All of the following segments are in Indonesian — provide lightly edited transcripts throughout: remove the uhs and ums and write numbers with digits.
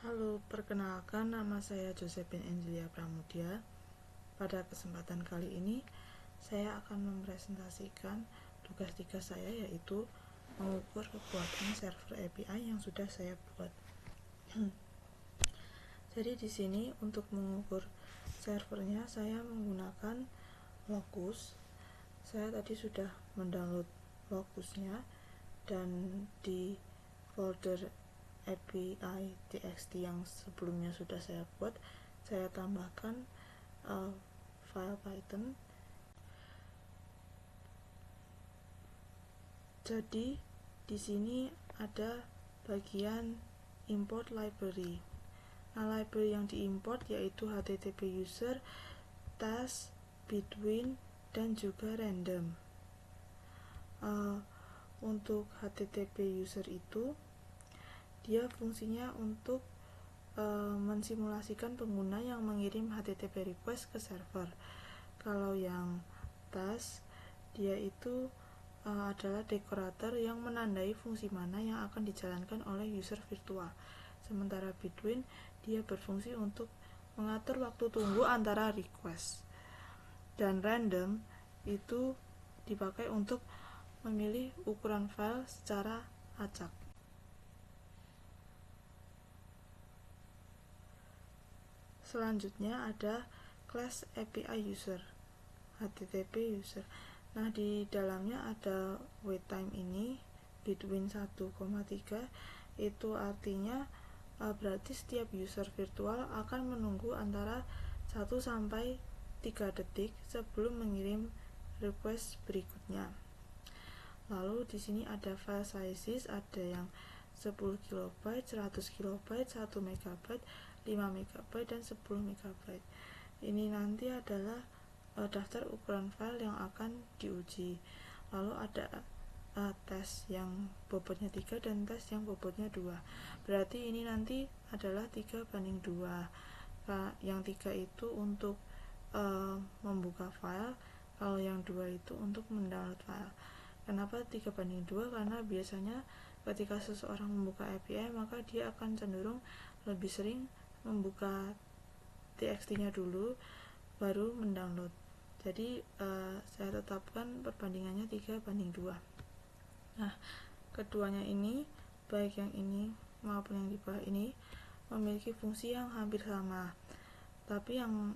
Halo, perkenalkan nama saya Josephine Angelia Pramudia. Pada kesempatan kali ini, saya akan mempresentasikan tugas 3 saya, yaitu mengukur kekuatan server API yang sudah saya buat. Jadi di sini untuk mengukur servernya saya menggunakan Locus. Saya tadi sudah mendownload Locusnya dan di folder API txt yang sebelumnya sudah saya buat, saya tambahkan file Python. Jadi di sini ada bagian import library. Nah, library yang diimport yaitu http user, test, between, dan juga random. Untuk http user itu dia fungsinya untuk mensimulasikan pengguna yang mengirim HTTP request ke server. Kalau yang task, dia itu adalah dekorator yang menandai fungsi mana yang akan dijalankan oleh user virtual. Sementara between, dia berfungsi untuk mengatur waktu tunggu antara request. Dan random itu dipakai untuk memilih ukuran file secara acak. Selanjutnya ada class API user, HTTP user. Nah, di dalamnya ada wait time ini between 1,3, itu artinya berarti setiap user virtual akan menunggu antara 1 sampai 3 detik sebelum mengirim request berikutnya. Lalu di sini ada file sizes, ada yang 10 KB, 100 KB, 1 MB, 5 MB, dan 10 MB. Ini nanti adalah daftar ukuran file yang akan diuji. Lalu ada tes yang bobotnya 3 dan tes yang bobotnya 2. Berarti ini nanti adalah 3:2. Yang 3 itu untuk membuka file, kalau yang 2 itu untuk mendownload file. Kenapa 3:2? Karena biasanya ketika seseorang membuka API, maka dia akan cenderung lebih sering membuka txt-nya dulu baru mendownload. Jadi saya tetapkan perbandingannya 3:2. Nah, keduanya ini, baik yang ini maupun yang di bawah ini, memiliki fungsi yang hampir sama. Tapi yang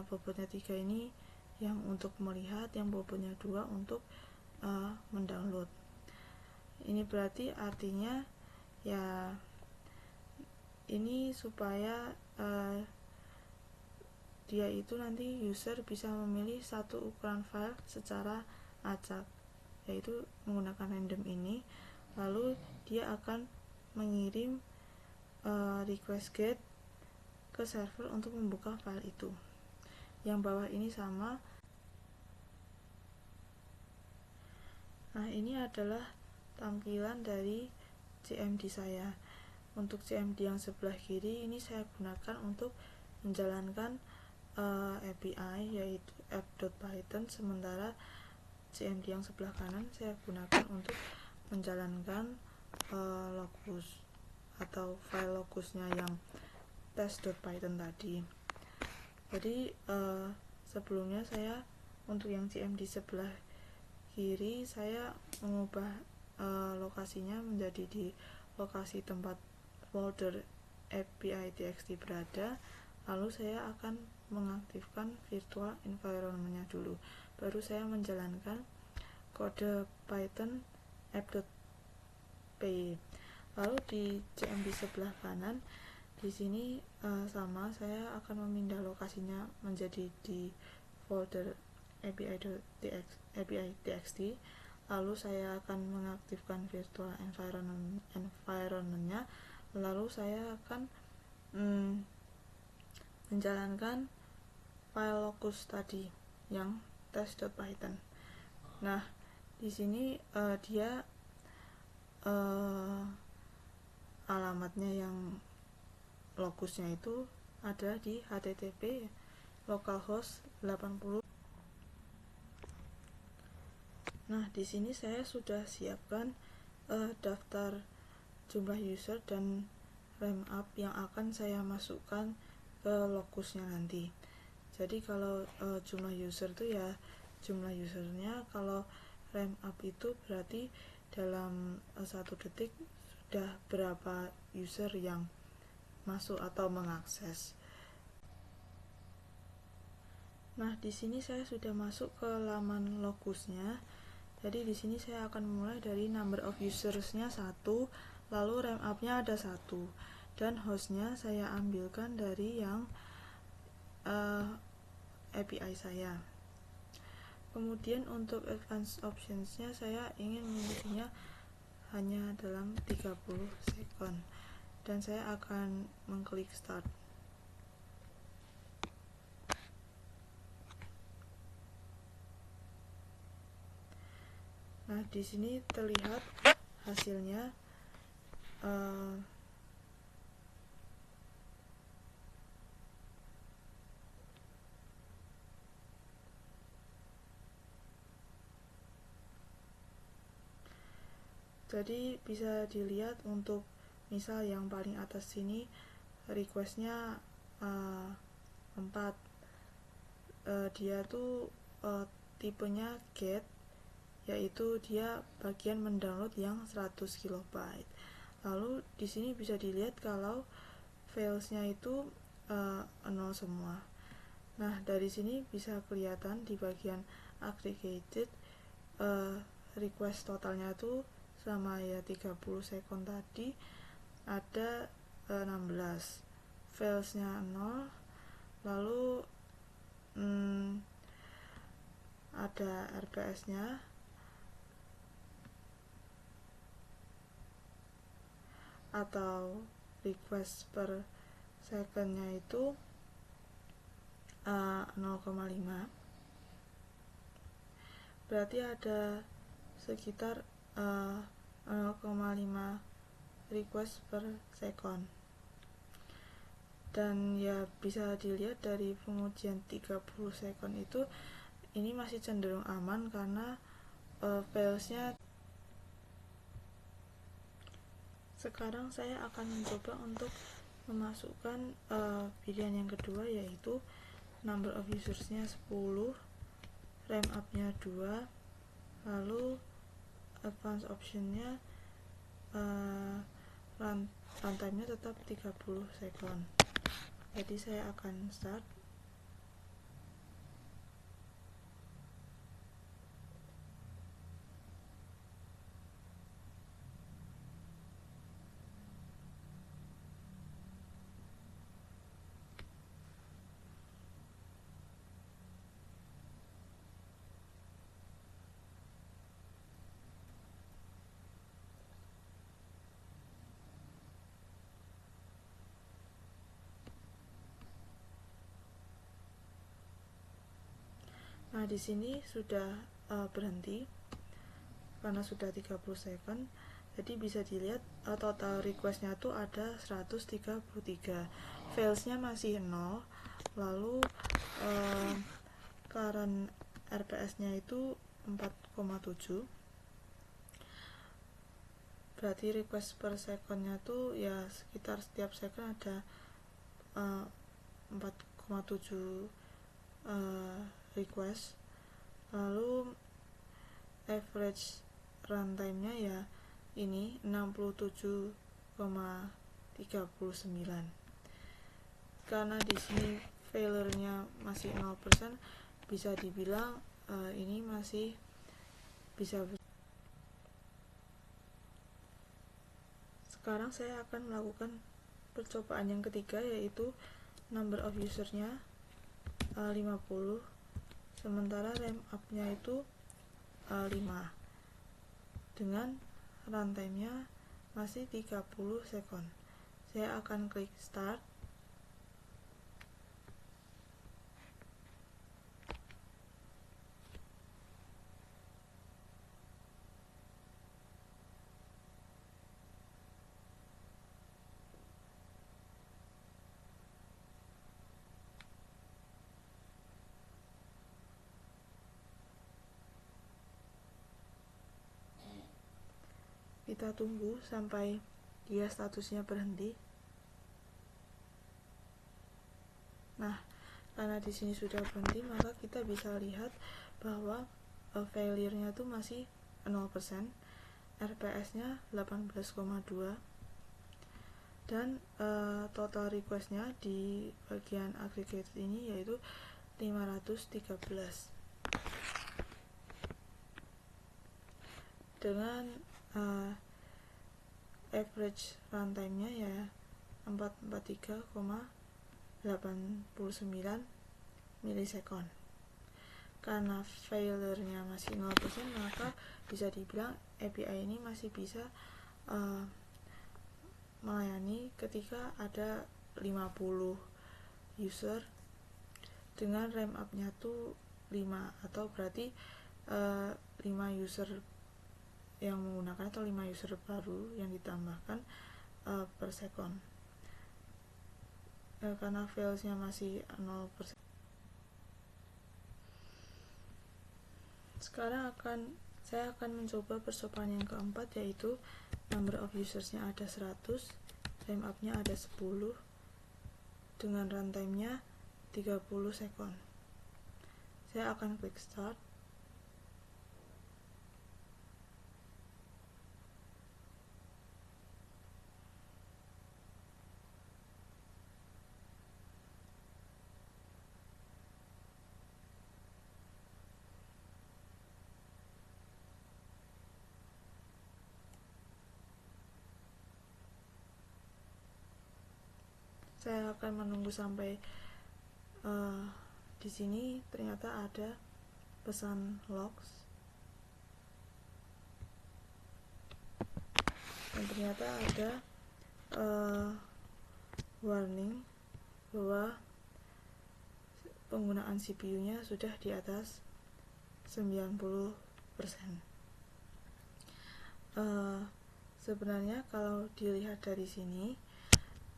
bobotnya 3 ini yang untuk melihat, yang bobotnya 2 untuk mendownload. Ini berarti artinya ya ini supaya dia itu nanti user bisa memilih satu ukuran file secara acak, yaitu menggunakan random ini. Lalu dia akan mengirim request get ke server untuk membuka file itu. Yang bawah ini sama. Nah, ini adalah tampilan dari CMD saya. Untuk CMD yang sebelah kiri ini saya gunakan untuk menjalankan API, yaitu app.python. Sementara CMD yang sebelah kanan saya gunakan untuk menjalankan locus atau file locusnya yang test.python tadi. Jadi sebelumnya saya untuk yang CMD sebelah kiri saya mengubah lokasinya menjadi di lokasi tempat folder API txt berada. Lalu saya akan mengaktifkan virtual environment-nya dulu, baru saya menjalankan kode Python app.py. Lalu di CMD sebelah kanan di sini sama, saya akan memindah lokasinya menjadi di folder API txt. Lalu saya akan mengaktifkan virtual environment-nya. Lalu saya akan menjalankan file locus tadi yang test.python. Nah, di sini dia alamatnya yang locusnya itu ada di http localhost 80. Nah, di sini saya sudah siapkan daftar jumlah user dan rem up yang akan saya masukkan ke locusnya nanti. Jadi kalau jumlah user itu ya jumlah usernya, kalau rem up itu berarti dalam 1 detik sudah berapa user yang masuk atau mengakses. Nah, di sini saya sudah masuk ke laman locusnya. Jadi di sini saya akan mulai dari number of usersnya 1, lalu rem up-nya ada 1, dan hostnya saya ambilkan dari yang API saya. Kemudian untuk advanced optionsnya saya ingin memilikinya hanya dalam 30 second, dan saya akan mengklik start. Nah, di sini terlihat hasilnya. Jadi bisa dilihat untuk misal yang paling atas sini requestnya 4, dia tuh tipenya get, yaitu dia bagian mendownload yang 100 KB. Lalu di sini bisa dilihat kalau filesnya itu 0 semua. Nah, dari sini bisa kelihatan di bagian aggregated request totalnya tuh selama ya 30 second tadi ada 16, filesnya 0, lalu ada RPS-nya atau request per secondnya itu 0,5, berarti ada sekitar 0,5 request per second. Dan ya bisa dilihat dari pengujian 30 second itu ini masih cenderung aman karena filesnya. Sekarang saya akan mencoba untuk memasukkan pilihan yang kedua, yaitu number of usersnya 10, rem up-nya 2, lalu advanced optionnya runtime-nya tetap 30 second. Jadi saya akan start. Nah, di sini sudah berhenti karena sudah 30 second. Jadi bisa dilihat total requestnya tuh ada 133, failsnya masih 0, lalu current RPS-nya itu 4,7, berarti request per secondnya tuh ya sekitar setiap second ada 4,7 request. Lalu average runtime-nya ya ini 67,39. Karena di sini failure-nya masih 0%, bisa dibilang ini masih bisa. Sekarang saya akan melakukan percobaan yang ketiga, yaitu number of usernya 50, sementara rem up-nya itu 5, dengan runtime-nya masih 30 second. Saya akan klik start. Kita tunggu sampai dia statusnya berhenti. Nah, karena di sini sudah berhenti, maka kita bisa lihat bahwa failure-nya itu masih 0%, RPS-nya 18,2, dan total request-nya di bagian aggregate ini yaitu 513 dengan average runtime-nya ya 443,89 milisekund. Karena failure-nya masih 0%, maka bisa dibilang API ini masih bisa melayani ketika ada 50 user dengan RAM up-nya tuh 5, atau berarti 5 user yang menggunakan atau 5 user baru yang ditambahkan per second. Karena fails-nya masih 0%. Sekarang saya akan mencoba percobaan yang keempat, yaitu number of usersnya ada 100, time up-nya ada 10, dengan runtime-nya 30 second. Saya akan klik start. Saya akan menunggu sampai di sini ternyata ada pesan logs, dan ternyata ada warning bahwa penggunaan CPU-nya sudah di atas 90%. Sebenarnya kalau dilihat dari sini,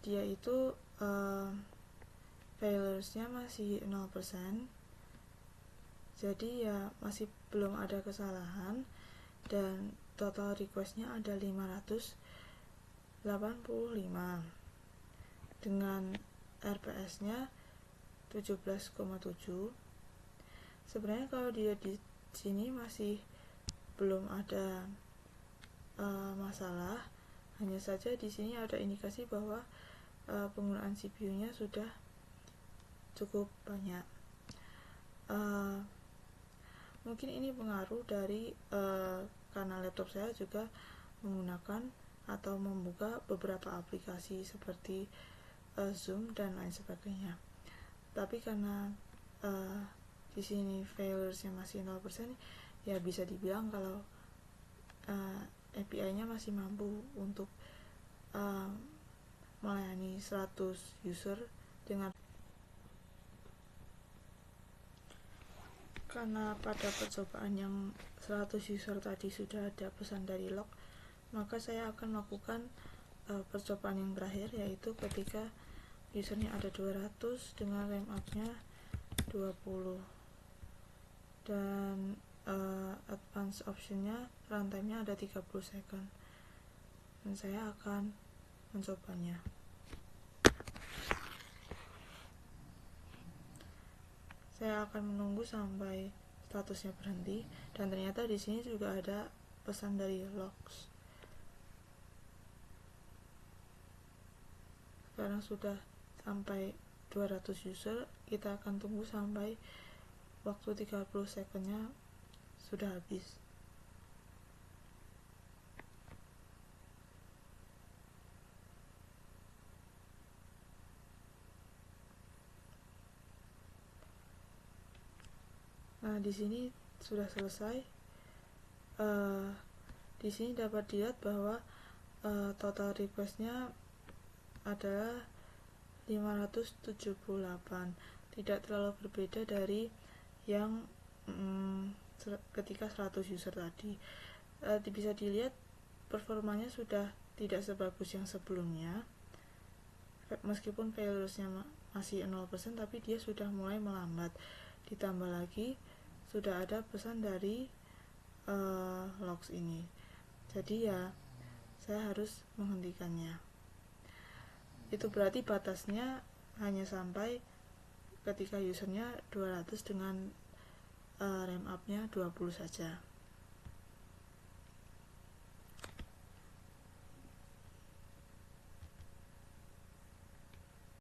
dia itu failures-nya masih 0%, jadi ya masih belum ada kesalahan, dan total request-nya ada 585 dengan RPS-nya 17,7. Sebenarnya kalau dia di sini masih belum ada masalah, hanya saja di sini ada indikasi bahwa penggunaan CPU-nya sudah cukup banyak. Mungkin ini pengaruh dari karena laptop saya juga menggunakan atau membuka beberapa aplikasi seperti Zoom dan lain sebagainya. Tapi karena di sini failures-nya masih 0%, ya bisa dibilang kalau API-nya masih mampu untuk melayani 100 user dengan. Karena pada percobaan yang 100 user tadi sudah ada pesan dari log, maka saya akan melakukan percobaan yang terakhir, yaitu ketika usernya ada 200 dengan RAM up-nya 20 dan advance option-nya runtime-nya ada 30 second, dan saya akan mencobanya. Saya akan menunggu sampai statusnya berhenti, dan ternyata di sini juga ada pesan dari logs. Sekarang sudah sampai 200 user, kita akan tunggu sampai waktu 30 secondnya sudah habis. Nah, di sini sudah selesai. Di sini dapat dilihat bahwa total requestnya adalah 578, tidak terlalu berbeda dari yang ketika 100 user tadi. Bisa dilihat performanya sudah tidak sebagus yang sebelumnya, meskipun failures-nya masih 0%, tapi dia sudah mulai melambat. Ditambah lagi sudah ada pesan dari logs ini, jadi ya saya harus menghentikannya. Itu berarti batasnya hanya sampai ketika usernya 200 dengan RAM up-nya 20 saja.